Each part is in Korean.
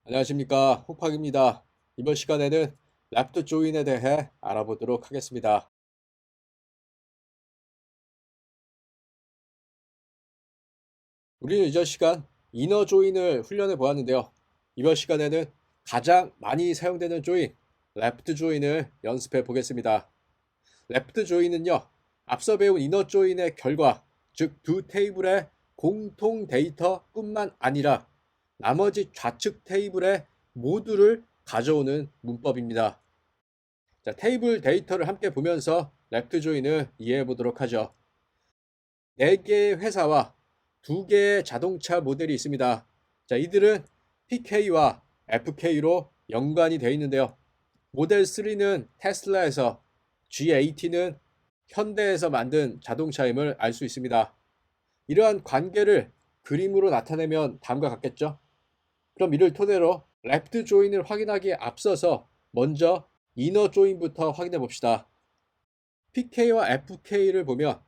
안녕하십니까, 호팍입니다. 이번 시간에는 랩트 조인에 대해 알아보도록 하겠습니다. 우리는 이전 시간 이너 조인을 훈련해 보았는데요. 이번 시간에는 가장 많이 사용되는 조인, 랩트 조인을 연습해 보겠습니다. 랩트 조인은요, 앞서 배운 이너 조인의 결과, 즉 두 테이블의 공통 데이터뿐만 아니라 나머지 좌측 테이블의 모두를 가져오는 문법입니다. 자, 테이블 데이터를 함께 보면서 랩트 조인을 이해해 보도록 하죠. 4개의 회사와 2개의 자동차 모델이 있습니다. 자, 이들은 PK와 FK로 연관이 되어 있는데요. 모델 3는 테슬라에서, G80는 현대에서 만든 자동차임을 알 수 있습니다. 이러한 관계를 그림으로 나타내면 다음과 같겠죠? 그럼 이를 토대로 랩트 조인을 확인하기에 앞서서 먼저 이너 조인부터 확인해 봅시다. PK와 FK를 보면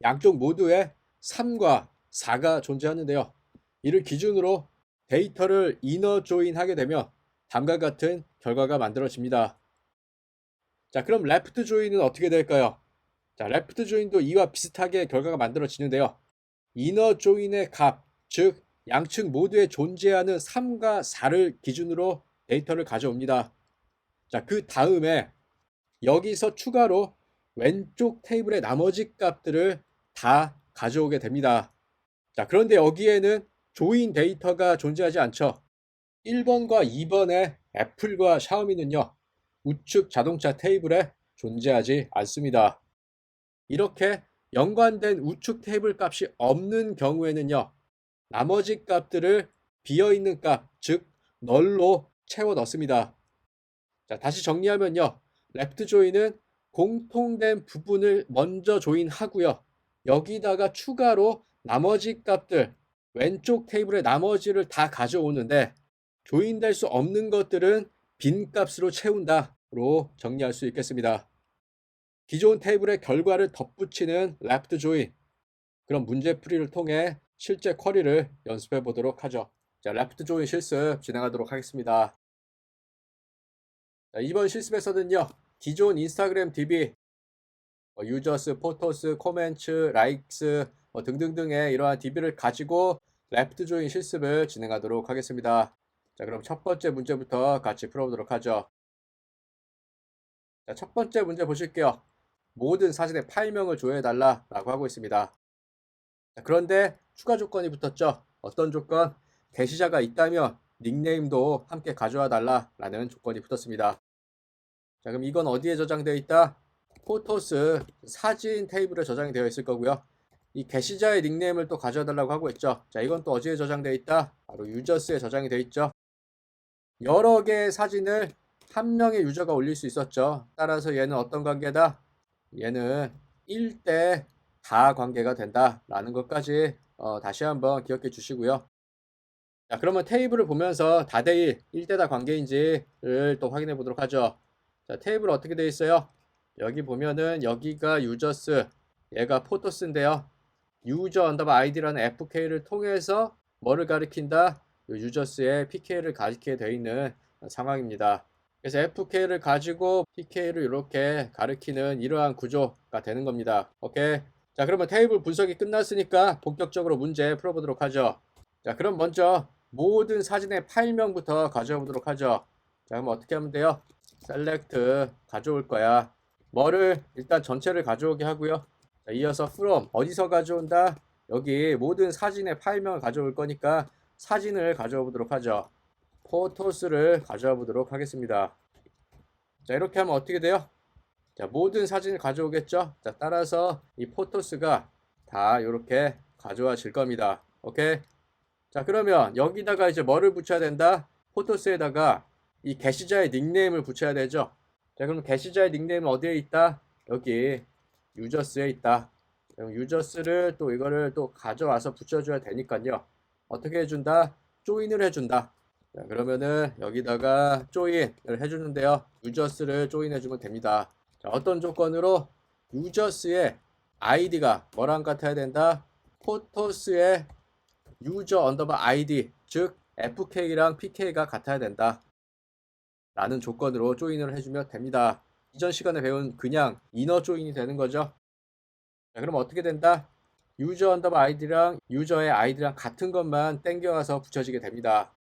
양쪽 모두에 3과 4가 존재하는데요. 이를 기준으로 데이터를 이너 조인하게 되면 다음과 같은 결과가 만들어집니다. 자, 그럼 레프트 조인은 어떻게 될까요? 자, 레프트 조인도 이와 비슷하게 결과가 만들어지는데요. 이너 조인의 값, 즉 양측 모두에 존재하는 3과 4를 기준으로 데이터를 가져옵니다. 자, 그 다음에 여기서 추가로 왼쪽 테이블의 나머지 값들을 다 가져오게 됩니다. 자, 그런데 여기에는 조인 데이터가 존재하지 않죠. 1번과 2번의 애플과 샤오미는요, 우측 자동차 테이블에 존재하지 않습니다. 이렇게 연관된 우측 테이블 값이 없는 경우에는요, 나머지 값들을 비어있는 값, 즉 널로 채워 넣습니다. 자, 다시 정리하면요, 랩트 조인은 공통된 부분을 먼저 조인하고요, 여기다가 추가로 나머지 값들, 왼쪽 테이블의 나머지를 다 가져오는데 조인될 수 없는 것들은 빈 값으로 채운다로 정리할 수 있겠습니다. 기존 테이블의 결과를 덧붙이는 랩트 조인, 그럼 문제풀이를 통해 실제 쿼리를 연습해 보도록 하죠. 자, 랩트 조인 실습 진행하도록 하겠습니다. 자, 이번 실습에서는요, 기존 인스타그램 DB, 유저스, 포토스, 코멘츠, 라이크스 등등등의 이러한 DB를 가지고 랩트 조인 실습을 진행하도록 하겠습니다. 자, 그럼 첫 번째 문제부터 같이 풀어보도록 하죠. 자, 첫 번째 문제 보실게요. 모든 사진의 파일명을 조회해달라 라고 하고 있습니다. 자, 그런데 추가 조건이 붙었죠. 어떤 조건? 게시자가 있다면 닉네임도 함께 가져와 달라라는 조건이 붙었습니다. 자, 그럼 이건 어디에 저장되어 있다? 포토스 사진 테이블에 저장이 되어 있을 거고요. 이 게시자의 닉네임을 또 가져와 달라고 하고 있죠. 자, 이건 또 어디에 저장되어 있다? 바로 유저스에 저장이 되어 있죠. 여러 개의 사진을 한 명의 유저가 올릴 수 있었죠. 따라서 얘는 어떤 관계다? 얘는 1대 다 관계가 된다라는 것까지 다시 한번 기억해 주시고요. 자, 그러면 테이블을 보면서 다대1, 1대 다 관계인지를 또 확인해 보도록 하죠. 자, 테이블 어떻게 되어 있어요? 여기 보면은 여기가 유저스, 얘가 포토스인데요. 유저 언더바 아이디라는 FK를 통해서 뭐를 가리킨다? 유저스의 PK를 가리키게 되어 있는 상황입니다. 그래서 FK를 가지고 PK를 이렇게 가리키는 이러한 구조가 되는 겁니다. 오케이. 자, 그러면 테이블 분석이 끝났으니까 본격적으로 문제 풀어보도록 하죠. 자, 그럼 먼저 모든 사진의 파일명부터 가져와 보도록 하죠. 자, 그럼 어떻게 하면 돼요? 셀렉트 가져올 거야. 뭐를 일단 전체를 가져오게 하고요. 자, 이어서 from 어디서 가져온다? 여기 모든 사진의 파일명을 가져올 거니까 사진을 가져와 보도록 하죠. 포토스를 가져와 보도록 하겠습니다. 자, 이렇게 하면 어떻게 돼요? 자, 모든 사진을 가져오겠죠? 자, 따라서 이 포토스가 다 이렇게 가져와질 겁니다. 오케이? 자, 그러면 여기다가 이제 뭐를 붙여야 된다? 포토스에다가 이 게시자의 닉네임을 붙여야 되죠? 자, 그럼 게시자의 닉네임은 어디에 있다? 여기 유저스에 있다. 그럼 유저스를 또 이거를 또 가져와서 붙여줘야 되니까요. 어떻게 해준다? 조인을 해준다. 자, 그러면은 여기다가 조인을 해주는데요. 유저스를 조인해주면 됩니다. 자, 어떤 조건으로? 유저스의 아이디가 뭐랑 같아야 된다? 포토스의 유저 언더바 아이디, 즉 FK랑 PK가 같아야 된다 라는 조건으로 조인을 해주면 됩니다. 이전 시간에 배운 그냥 이너 조인이 되는 거죠. 자, 그럼 어떻게 된다? 유저 언더바 아이디랑 유저의 아이디랑 같은 것만 땡겨와서 붙여지게 됩니다.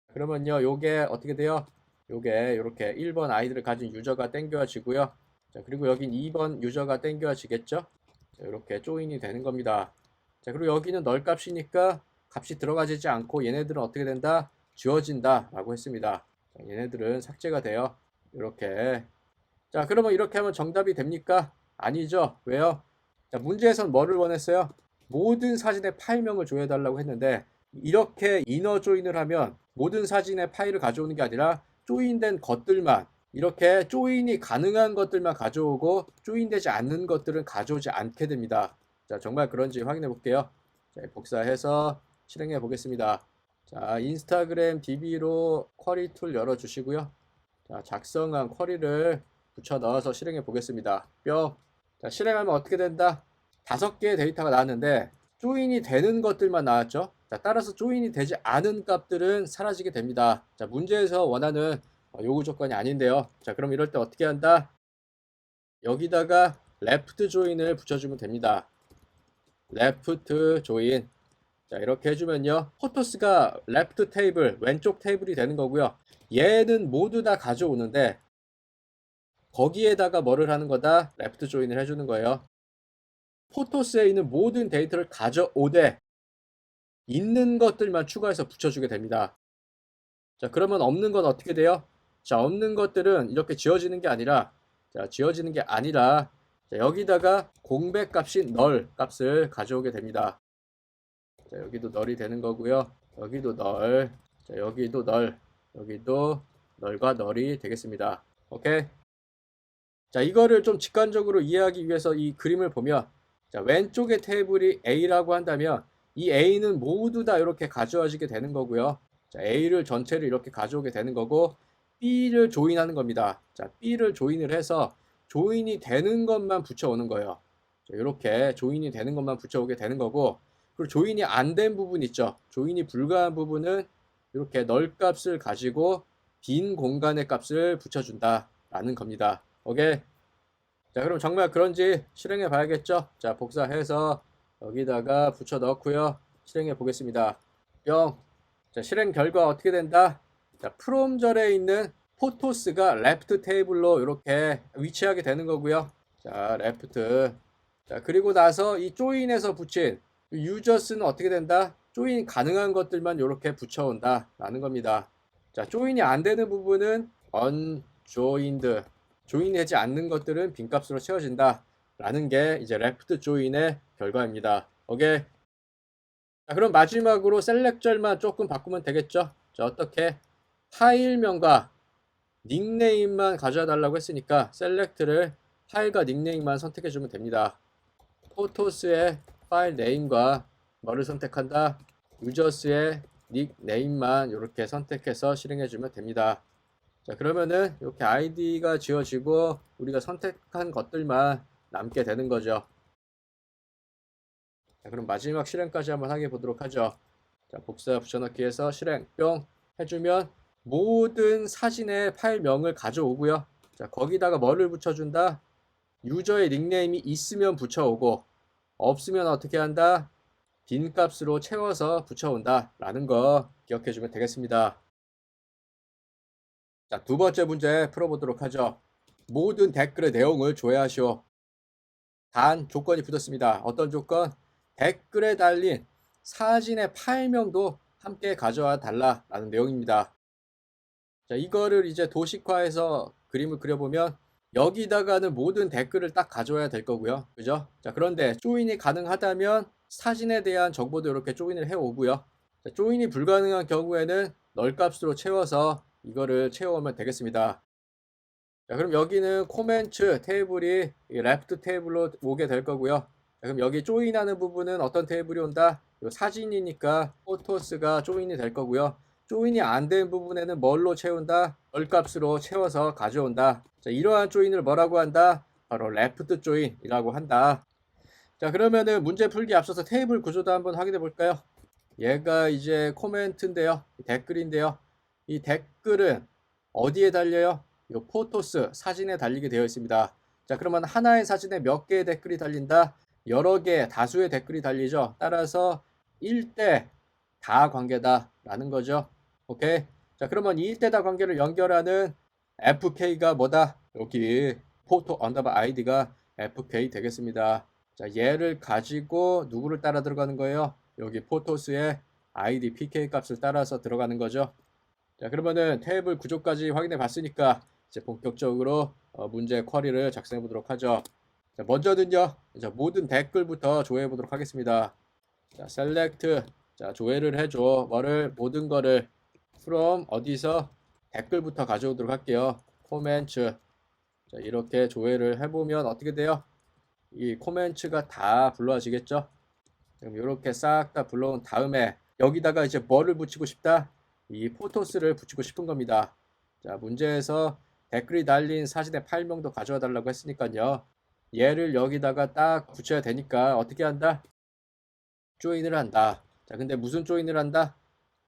그러면요, 요게 어떻게 돼요? 요게 이렇게 1번 아이디를 가진 유저가 땡겨와지고요. 자, 그리고 여긴 2번 유저가 땡겨와지겠죠? 자, 이렇게 조인이 되는 겁니다. 자, 그리고 여기는 널 값이니까 값이 들어가지지 않고 얘네들은 어떻게 된다? 지워진다 라고 했습니다. 자, 얘네들은 삭제가 돼요. 이렇게. 자, 그러면 이렇게 하면 정답이 됩니까? 아니죠. 왜요? 자, 문제에선 뭐를 원했어요? 모든 사진의 파일명을 조회해달라고 했는데 이렇게 이너 조인을 하면 모든 사진의 파일을 가져오는 게 아니라 조인된 것들만 이렇게 조인이 가능한 것들만 가져오고 조인되지 않는 것들은 가져오지 않게 됩니다. 자, 정말 그런지 확인해 볼게요. 자, 복사해서 실행해 보겠습니다. 자, 인스타그램 DB로 쿼리 툴 열어 주시고요. 자, 작성한 쿼리를 붙여 넣어서 실행해 보겠습니다. 뿅. 자, 실행하면 어떻게 된다? 5개의 데이터가 나왔는데 조인이 되는 것들만 나왔죠. 자, 따라서 조인이 되지 않은 값들은 사라지게 됩니다. 자, 문제에서 원하는 요구 조건이 아닌데요. 자, 그럼 이럴 때 어떻게 한다? 여기다가 left join을 붙여주면 됩니다. left join. 자, 이렇게 해주면요, 포토스가 left 테이블, 왼쪽 테이블이 되는 거고요. 얘는 모두 다 가져오는데 거기에다가 뭐를 하는 거다? left join을 해주는 거예요. 포토스에 있는 모든 데이터를 가져오되 있는 것들만 추가해서 붙여주게 됩니다. 자, 그러면 없는 건 어떻게 돼요? 자, 없는 것들은 이렇게 지워지는 게 아니라 자, 여기다가 공백 값인 널 값을 가져오게 됩니다. 자, 여기도 널이 되는 거고요. 여기도 널, 자, 여기도 널, 여기도 널과 널이 되겠습니다. 오케이? 자, 이거를 좀 직관적으로 이해하기 위해서 이 그림을 보면, 자, 왼쪽의 테이블이 A라고 한다면 이 A는 모두 다 이렇게 가져와지게 되는 거고요. 자, A를 전체를 이렇게 가져오게 되는 거고 B를 조인하는 겁니다. 자, B를 조인을 해서 조인이 되는 것만 붙여오는 거예요. 자, 이렇게 조인이 되는 것만 붙여오게 되는 거고, 그리고 조인이 안 된 부분 있죠. 조인이 불가한 부분은 이렇게 널 값을 가지고 빈 공간의 값을 붙여준다 라는 겁니다. 오케이? 자, 그럼 정말 그런지 실행해 봐야겠죠? 자, 복사해서 여기다가 붙여 넣고요. 실행해 보겠습니다. 0. 자, 실행 결과 어떻게 된다? 자, 프롬절에 있는 포토스가 레프트 테이블로 이렇게 위치하게 되는 거고요. 자, 레프트. 자, 그리고 나서 이 조인에서 붙인 유저스는 어떻게 된다? 조인 가능한 것들만 이렇게 붙여온다 라는 겁니다. 자, 조인이 안 되는 부분은 unjoined. 조인되지 않는 것들은 빈값으로 채워진다 라는 게 이제 left join의 결과입니다. 오케이. 자, 그럼 마지막으로 셀렉절만 조금 바꾸면 되겠죠. 자, 어떻게? 파일명과 닉네임만 가져와 달라고 했으니까 셀렉트를 파일과 닉네임만 선택해 주면 됩니다. 포토스의 파일 네임과 뭐를 선택한다? 유저스의 닉네임만 이렇게 선택해서 실행해 주면 됩니다. 자, 그러면은 이렇게 아이디가 지워지고 우리가 선택한 것들만 남게 되는 거죠. 자, 그럼 마지막 실행까지 한번 하게 보도록 하죠. 자, 복사 붙여넣기 해서 실행 뿅 해주면 모든 사진의 파일명을 가져오고요. 자, 거기다가 뭐를 붙여준다? 유저의 닉네임이 있으면 붙여오고 없으면 어떻게 한다? 빈 값으로 채워서 붙여온다 라는 거 기억해 주면 되겠습니다. 자, 두 번째 문제 풀어보도록 하죠. 모든 댓글의 내용을 조회하시오. 단 조건이 붙었습니다. 어떤 조건? 댓글에 달린 사진의 파일명도 함께 가져와 달라라는 내용입니다. 자, 이거를 이제 도식화해서 그림을 그려보면 여기다가는 모든 댓글을 딱 가져와야 될 거고요. 그죠? 자, 그런데 조인이 가능하다면 사진에 대한 정보도 이렇게 조인을 해오고요. 자, 조인이 불가능한 경우에는 널 값으로 채워서 이거를 채워오면 되겠습니다. 자, 그럼 여기는 코멘트 테이블이 레프트 테이블로 오게 될 거고요. 자, 그럼 여기 조인하는 부분은 어떤 테이블이 온다? 요 사진이니까 포토스가 조인이 될 거고요. 조인이 안 된 부분에는 뭘로 채운다? 널 값으로 채워서 가져온다. 자, 이러한 조인을 뭐라고 한다? 바로 레프트 조인이라고 한다. 자, 그러면은 문제 풀기 앞서서 테이블 구조도 한번 확인해 볼까요? 얘가 이제 코멘트인데요. 댓글인데요. 이 댓글은 어디에 달려요? 이 포토스 사진에 달리게 되어 있습니다. 자, 그러면 하나의 사진에 몇 개의 댓글이 달린다? 여러 개, 다수의 댓글이 달리죠. 따라서 1대 다 관계다라는 거죠. 오케이. 자, 그러면 이 1대 다 관계를 연결하는 FK가 뭐다? 여기 포토 언더바 아이디가 FK 되겠습니다. 자, 얘를 가지고 누구를 따라 들어가는 거예요? 여기 포토스의 id pk 값을 따라서 들어가는 거죠. 자, 그러면은 테이블 구조까지 확인해 봤으니까 이제 본격적으로 문제 쿼리를 작성해 보도록 하죠. 자, 먼저는요, 자, 모든 댓글부터 조회해 보도록 하겠습니다. 자, select, 자, 조회를 해줘. 뭐를, 모든 거를 from 어디서 댓글부터 가져오도록 할게요. comments. 자, 이렇게 조회를 해보면 어떻게 돼요? 이 comments가 다 불러지겠죠? 그럼 이렇게 싹 다 불러온 다음에 여기다가 이제 뭐를 붙이고 싶다? 이 포토스를 붙이고 싶은 겁니다. 자, 문제에서 댓글이 달린 사진의 파일명도 가져와 달라고 했으니까요. 얘를 여기다가 딱 붙여야 되니까 어떻게 한다? 조인을 한다. 자, 근데 무슨 조인을 한다?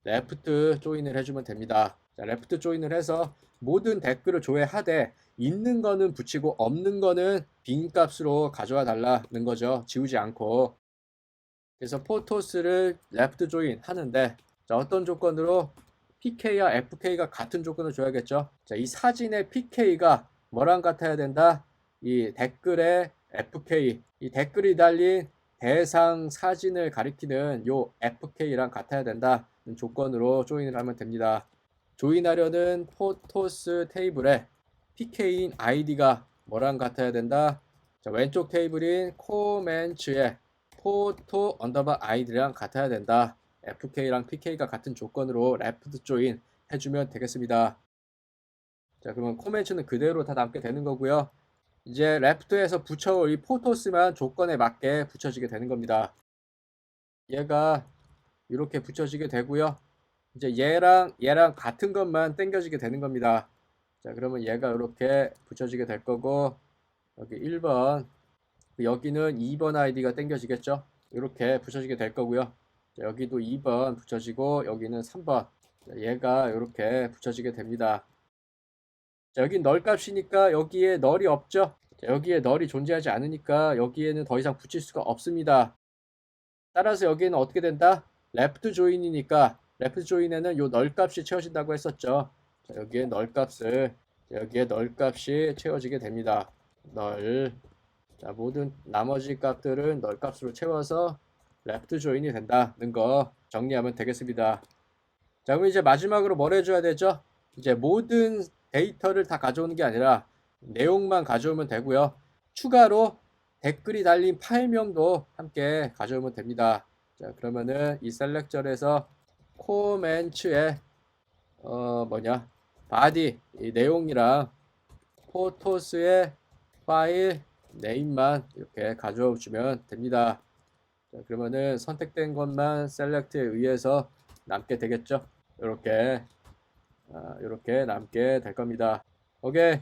레프트 조인을 해주면 됩니다. 자, 레프트 조인을 해서 모든 댓글을 조회하되 있는 거는 붙이고 없는 거는 빈 값으로 가져와 달라는 거죠. 지우지 않고. 그래서 포토스를 레프트 조인 하는데, 자, 어떤 조건으로? PK와 FK가 같은 조건을 줘야겠죠. 자, 이 사진의 PK가 뭐랑 같아야 된다? 이 댓글의 FK, 이 댓글이 달린 대상 사진을 가리키는 요 FK랑 같아야 된다는 조건으로 조인을 하면 됩니다. 조인하려는 포토스 테이블에 PK인 ID가 뭐랑 같아야 된다? 자, 왼쪽 테이블인 코멘츠에 포토 언더바 아이디랑 같아야 된다. FK랑 PK가 같은 조건으로 레프트 조인 해주면 되겠습니다. 자, 그러면 코멘츠는 그대로 다 남게 되는 거고요. 이제 레프트에서 붙여올 이 포토스만 조건에 맞게 붙여지게 되는 겁니다. 얘가 이렇게 붙여지게 되고요. 이제 얘랑 같은 것만 땡겨지게 되는 겁니다. 자, 그러면 얘가 이렇게 붙여지게 될 거고, 여기 1번, 여기는 2번 아이디가 땡겨지겠죠. 이렇게 붙여지게 될 거고요. 자, 여기도 2번 붙여지고 여기는 3번. 자, 얘가 이렇게 붙여지게 됩니다. 자, 여기 널 값이니까 여기에 널이 없죠. 자, 여기에 널이 존재하지 않으니까 여기에는 더 이상 붙일 수가 없습니다. 따라서 여기에는 어떻게 된다? 레프트 조인이니까 레프트 조인에는 요 널 값이 채워진다고 했었죠. 자, 여기에 널 값을, 여기에 널 값이 채워지게 됩니다. 널. 자, 모든 나머지 값들은 널 값으로 채워서 레프트 조인이 된다는 거 정리하면 되겠습니다. 자, 그럼 이제 마지막으로 뭘 해줘야 되죠? 이제 모든 데이터를 다 가져오는 게 아니라 내용만 가져오면 되고요. 추가로 댓글이 달린 파일명도 함께 가져오면 됩니다. 자, 그러면은 이 셀렉절에서 코멘츠에 body 이 내용이랑 포토스의 파일 네임만 이렇게 가져와 주면 됩니다. 자, 그러면은 선택된 것만 셀렉트에 의해서 남게 되겠죠. 이렇게 남게 될 겁니다. 오케이.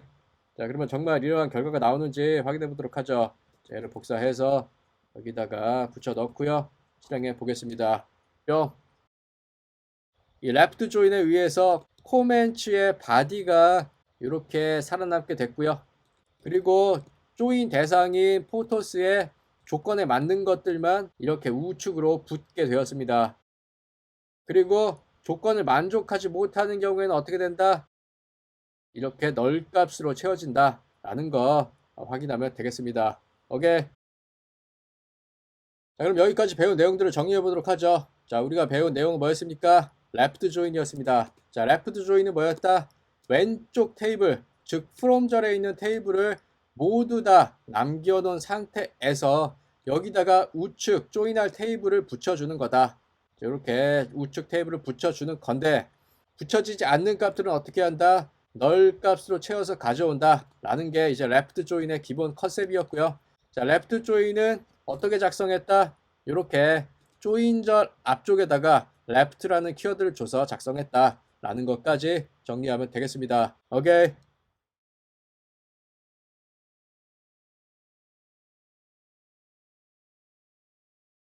자, 그러면 정말 이러한 결과가 나오는지 확인해 보도록 하죠. 자, 얘를 복사해서 여기다가 붙여 넣고요. 실행해 보겠습니다. 뿅. 이 레프트 조인에 의해서 코멘츠의 바디가 이렇게 살아남게 됐고요. 그리고 조인 대상인 포토스의 조건에 맞는 것들만 이렇게 우측으로 붙게 되었습니다. 그리고 조건을 만족하지 못하는 경우에는 어떻게 된다? 이렇게 널 값으로 채워진다 라는 거 확인하면 되겠습니다. 오케이. 자, 그럼 여기까지 배운 내용들을 정리해 보도록 하죠. 자, 우리가 배운 내용은 뭐였습니까? 레프트 조인이었습니다. 자, 레프트 조인은 뭐였다? 왼쪽 테이블, 즉 프롬절에 있는 테이블을 모두 다 남겨놓은 상태에서 여기다가 우측 조인할 테이블을 붙여주는 거다. 이렇게 우측 테이블을 붙여주는 건데, 붙여지지 않는 값들은 어떻게 한다? 널 값으로 채워서 가져온다 라는 게 이제 레프트 조인의 기본 컨셉이었고요. 자, 레프트 조인은 어떻게 작성했다? 이렇게 조인절 앞쪽에다가 left라는 키워드를 줘서 작성했다 라는 것까지 정리하면 되겠습니다. 오케이.